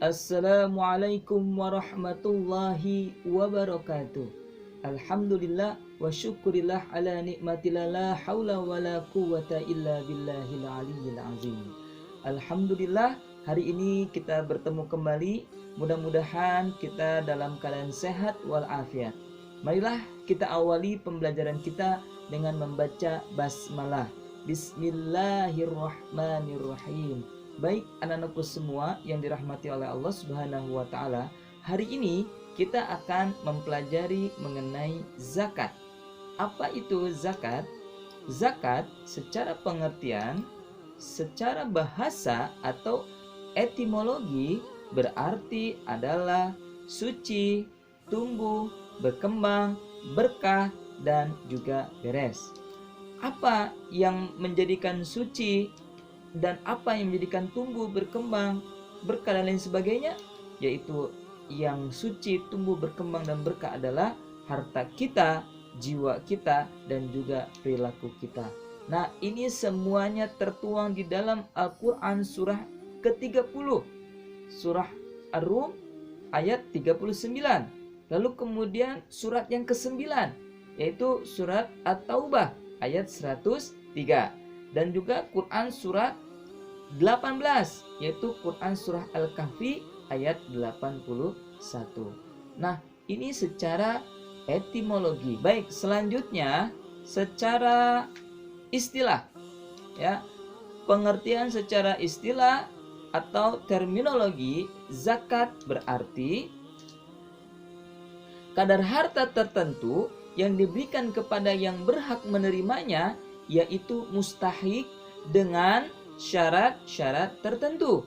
Assalamualaikum warahmatullahi wabarakatuh. Alhamdulillah wa syukurillah ala nikmatillah la haula wa la quwata illa billahil aliyyil azim. Alhamdulillah, hari ini kita bertemu kembali. Mudah-mudahan kita dalam keadaan sehat walafiat. Marilah kita awali pembelajaran kita dengan membaca basmalah. Bismillahirrahmanirrahim. Baik anak-anakku semua yang dirahmati oleh Allah Subhanahu wa taala, hari ini kita akan mempelajari mengenai zakat. Apa itu zakat? Zakat secara pengertian, secara bahasa atau etimologi berarti adalah suci, tumbuh, berkembang, berkah, dan juga beres. Apa yang menjadikan suci dan apa yang menjadikan tumbuh, berkembang, berkah dan lain sebagainya? Yaitu yang suci, tumbuh, berkembang, dan berkah adalah harta kita, jiwa kita, dan juga perilaku kita. Nah, ini semuanya tertuang di dalam Al-Quran surah ke-30, surah Ar-Rum ayat 39. Lalu kemudian surat yang ke-9, yaitu surat At-Taubah ayat 103. Dan juga Quran surat 18, yaitu Quran surah Al-Kahfi ayat 81. Nah, ini secara etimologi. Baik, selanjutnya secara istilah, ya. Pengertian secara istilah atau terminologi, zakat berarti kadar harta tertentu yang diberikan kepada yang berhak menerimanya, yaitu mustahik dengan syarat-syarat tertentu.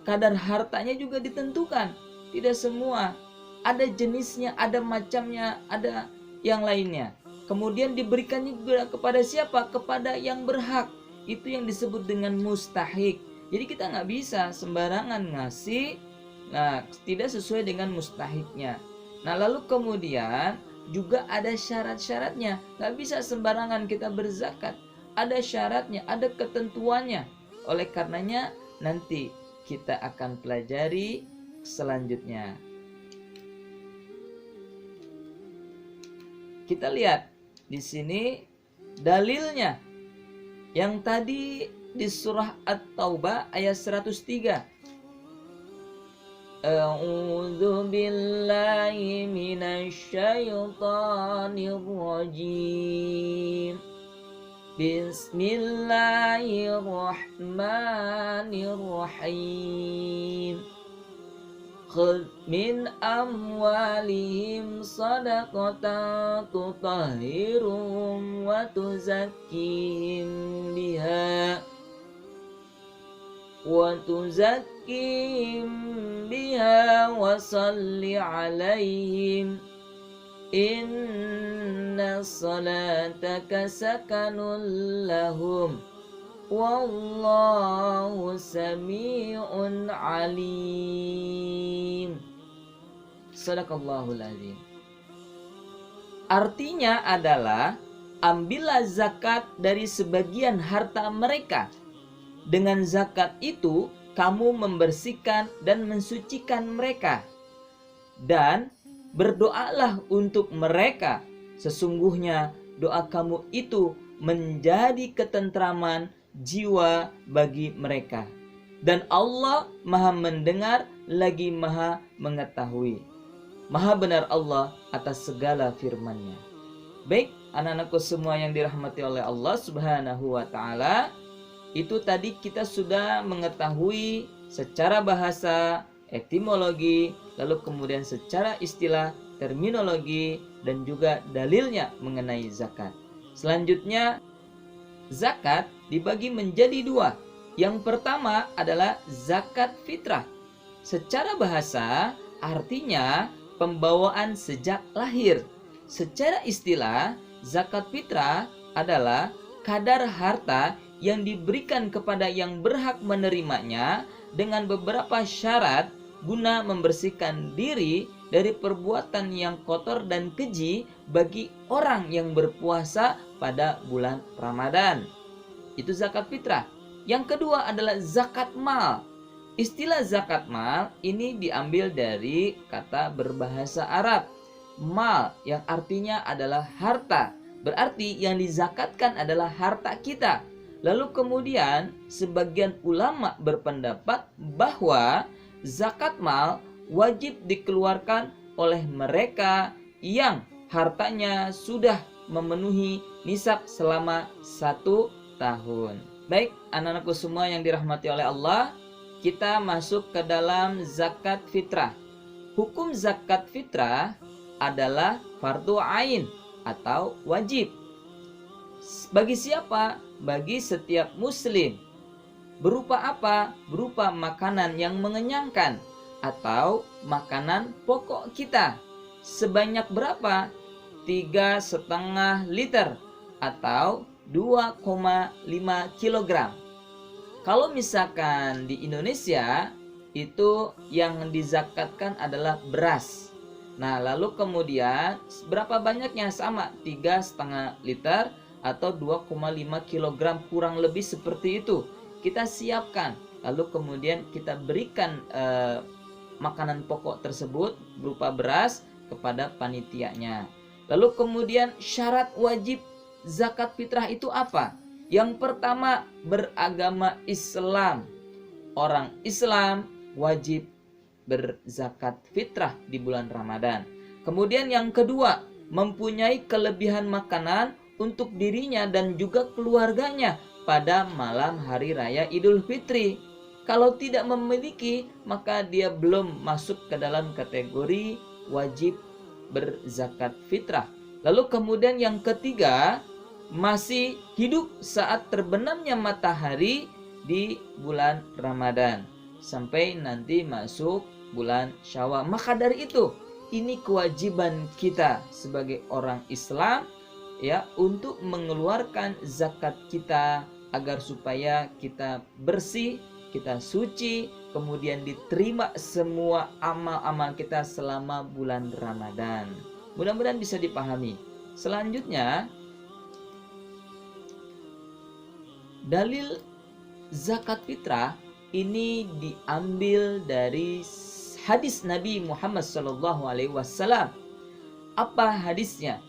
Kadar hartanya juga ditentukan, tidak semua. Ada jenisnya, ada macamnya, ada yang lainnya. Kemudian diberikannya juga kepada siapa? Kepada yang berhak. Itu yang disebut dengan mustahik. Jadi kita nggak bisa sembarangan ngasih, nah tidak sesuai dengan mustahiknya. Nah lalu kemudian juga ada syarat-syaratnya. Nggak bisa sembarangan kita berzakat. Ada syaratnya, ada ketentuannya. Oleh karenanya nanti kita akan pelajari selanjutnya. Kita lihat di sini dalilnya. Yang tadi di surah At-Taubah ayat 103. A'udzu billahi minasy syaithanir rajim. Bismillahirrahmanirrahim. Khudh min amwalihim shadaqatan tutahhiruhum wa tuzakkihim biha wa salli alaihim inna salataka sakanun lahum wallahu sami'un alim. Sadaqallahul azim. Artinya adalah ambillah zakat dari sebagian harta mereka. Dengan zakat itu kamu membersihkan dan mensucikan mereka. Dan berdoalah untuk mereka. Sesungguhnya doa kamu itu menjadi ketentraman jiwa bagi mereka. Dan Allah Maha mendengar lagi Maha mengetahui. Maha benar Allah atas segala firman-Nya. Baik, anak-anakku semua yang dirahmati oleh Allah Subhanahu wa taala, itu tadi kita sudah mengetahui secara bahasa, etimologi, lalu kemudian secara istilah, terminologi, dan juga dalilnya mengenai zakat. Selanjutnya, zakat dibagi menjadi dua. Yang pertama adalah zakat fitrah. Secara bahasa, artinya pembawaan sejak lahir. Secara istilah, zakat fitrah adalah kadar harta yang diberikan kepada yang berhak menerimanya dengan beberapa syarat guna membersihkan diri dari perbuatan yang kotor dan keji bagi orang yang berpuasa pada bulan Ramadan. Itu zakat fitrah. Yang kedua adalah zakat mal. Istilah zakat mal ini diambil dari kata berbahasa Arab. Mal yang artinya adalah harta. Berarti yang dizakatkan adalah harta kita. Lalu kemudian sebagian ulama berpendapat bahwa zakat mal wajib dikeluarkan oleh mereka yang hartanya sudah memenuhi nisab selama 1 tahun. Baik, anak-anakku semua yang dirahmati oleh Allah, kita masuk ke dalam zakat fitrah. Hukum zakat fitrah adalah fardu ain atau wajib. Bagi siapa? Bagi setiap muslim. Berupa apa? Berupa makanan yang mengenyangkan atau makanan pokok kita. Sebanyak berapa? 3,5 liter atau 2,5 kilogram. Kalau misalkan di Indonesia itu yang dizakatkan adalah beras. Nah, lalu kemudian berapa banyaknya? Sama 3,5 liter atau 2,5 kilogram, kurang lebih seperti itu. Kita siapkan, lalu kemudian kita berikan makanan pokok tersebut berupa beras kepada panitianya. Lalu kemudian syarat wajib zakat fitrah itu apa? Yang pertama, beragama Islam. Orang Islam wajib berzakat fitrah di bulan Ramadan. Kemudian yang kedua, mempunyai kelebihan makanan untuk dirinya dan juga keluarganya pada malam hari raya Idul Fitri. Kalau tidak memiliki, maka dia belum masuk ke dalam kategori wajib berzakat fitrah. Lalu kemudian yang ketiga, masih hidup saat terbenamnya matahari di bulan Ramadan sampai nanti masuk bulan Syawal. Maka dari itu, ini kewajiban kita sebagai orang Islam ya, untuk mengeluarkan zakat kita agar supaya kita bersih, kita suci, kemudian diterima semua amal-amal kita selama bulan Ramadan. Mudah-mudahan bisa dipahami. Selanjutnya, dalil zakat fitrah ini diambil dari hadis Nabi Muhammad SAW. Apa hadisnya?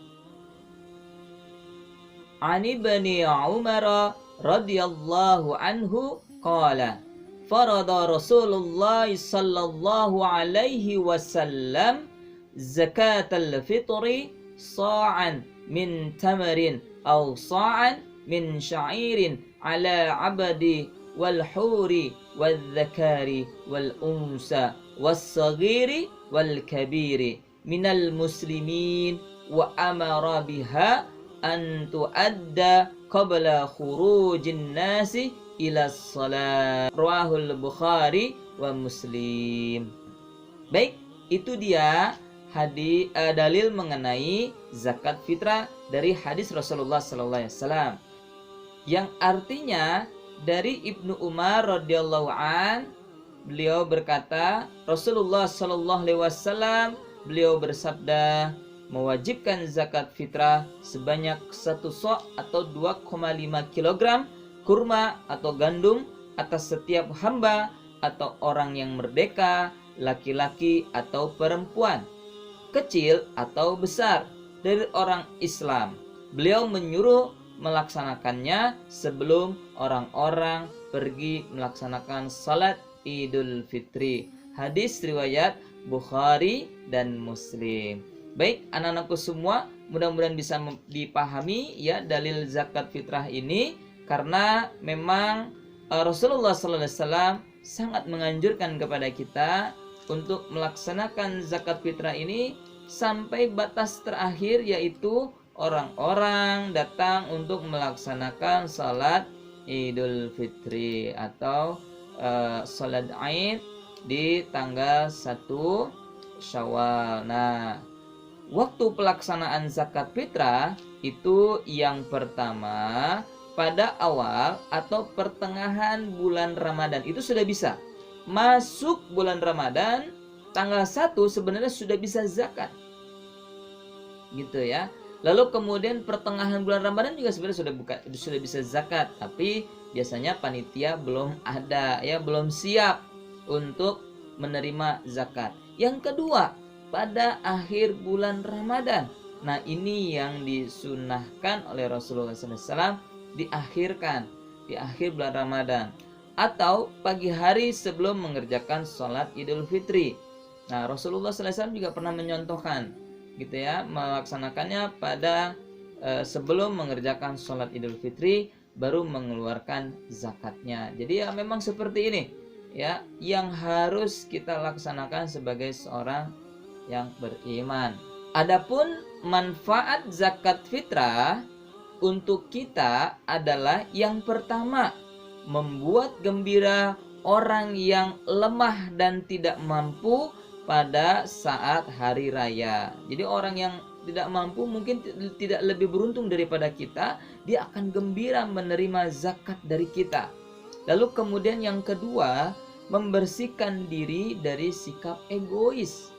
Ani bani Umar radhiyallahu anhu qala farada Rasulullah sallallahu alaihi wasallam zakatal fitri sa'an min tamarin aw sa'an min sya'irin ala abadi wal huri wal zakari wal unsa was saghiri wal kabiri minal muslimin wa amara biha an tuadda qabla khurujin nasi ila shalah. Rawahul Bukhari wa Muslim. Baik, itu dia dalil mengenai zakat fitrah dari hadis Rasulullah sallallahu alaihi wasallam, yang artinya dari Ibnu Umar radhiyallahu an, beliau berkata, Rasulullah sallallahu alaihi wasallam beliau bersabda, mewajibkan zakat fitrah sebanyak 1 sok atau 2,5 kilogram kurma atau gandum atas setiap hamba atau orang yang merdeka, laki-laki atau perempuan, kecil atau besar, dari orang Islam. Beliau menyuruh melaksanakannya sebelum orang-orang pergi melaksanakan salat Idul Fitri. Hadis riwayat Bukhari dan Muslim. Baik, anak-anakku semua, mudah-mudahan bisa dipahami ya dalil zakat fitrah ini, karena memang Rasulullah SAW sangat menganjurkan kepada kita untuk melaksanakan zakat fitrah ini sampai batas terakhir, yaitu orang-orang datang untuk melaksanakan salat Idul Fitri atau salat Aid di tanggal 1 Syawal. Nah, waktu pelaksanaan zakat fitrah itu yang pertama pada awal atau pertengahan bulan Ramadan itu sudah bisa. Masuk bulan Ramadan tanggal 1 sebenarnya sudah bisa zakat. Gitu ya. Lalu kemudian pertengahan bulan Ramadan juga sebenarnya sudah bisa zakat, tapi biasanya panitia belum ada ya, belum siap untuk menerima zakat. Yang kedua, pada akhir bulan Ramadan. Nah, ini yang disunahkan oleh Rasulullah SAW diakhirkan di akhir bulan Ramadan atau pagi hari sebelum mengerjakan sholat Idul Fitri. Nah, Rasulullah SAW juga pernah menyontohkan gitu ya, melaksanakannya pada sebelum mengerjakan sholat Idul Fitri baru mengeluarkan zakatnya. Jadi ya memang seperti ini ya yang harus kita laksanakan sebagai seorang yang beriman. Adapun manfaat zakat fitrah untuk kita adalah yang pertama, membuat gembira orang yang lemah dan tidak mampu pada saat hari raya. Jadi orang yang tidak mampu mungkin tidak lebih beruntung daripada kita, dia akan gembira menerima zakat dari kita. Lalu kemudian yang kedua, membersihkan diri dari sikap egois.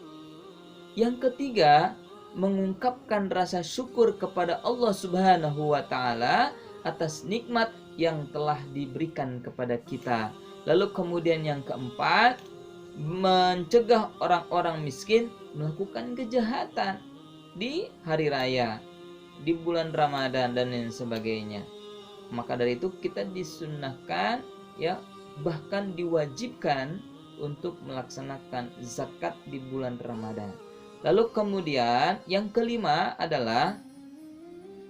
Yang ketiga, mengungkapkan rasa syukur kepada Allah Subhanahu wa taala atas nikmat yang telah diberikan kepada kita. Lalu kemudian yang keempat, mencegah orang-orang miskin melakukan kejahatan di hari raya, di bulan Ramadan dan lain sebagainya. Maka dari itu kita disunnahkan ya, bahkan diwajibkan untuk melaksanakan zakat di bulan Ramadan. Lalu kemudian yang kelima adalah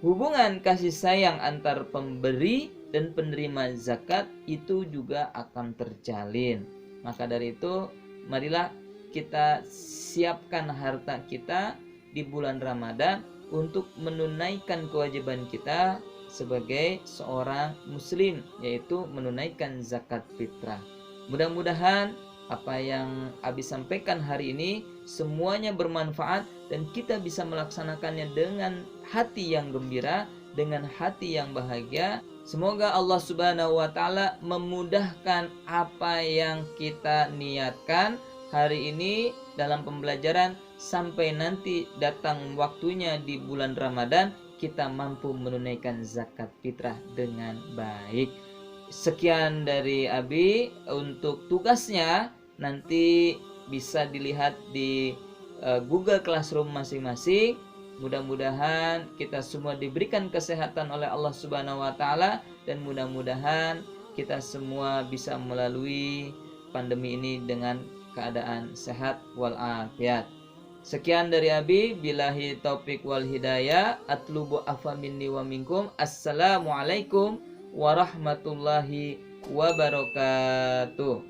hubungan kasih sayang antar pemberi dan penerima zakat itu juga akan terjalin. Maka dari itu marilah kita siapkan harta kita di bulan Ramadan untuk menunaikan kewajiban kita sebagai seorang muslim, yaitu menunaikan zakat fitrah. Mudah-mudahan apa yang Abi sampaikan hari ini semuanya bermanfaat dan kita bisa melaksanakannya dengan hati yang gembira, dengan hati yang bahagia. Semoga Allah Subhanahu wa taala memudahkan apa yang kita niatkan hari ini dalam pembelajaran, sampai nanti datang waktunya di bulan Ramadan kita mampu menunaikan zakat fitrah dengan baik. Sekian dari Abi untuk tugasnya, nanti bisa dilihat di Google Classroom masing-masing. Mudah-mudahan kita semua diberikan kesehatan oleh Allah Subhanahu wa taala dan mudah-mudahan kita semua bisa melalui pandemi ini dengan keadaan sehat walafiat. Sekian dari Abi, billahi taufik wal hidayah, atlubu afa minni wa minkum. Assalamualaikum warahmatullahi wabarakatuh.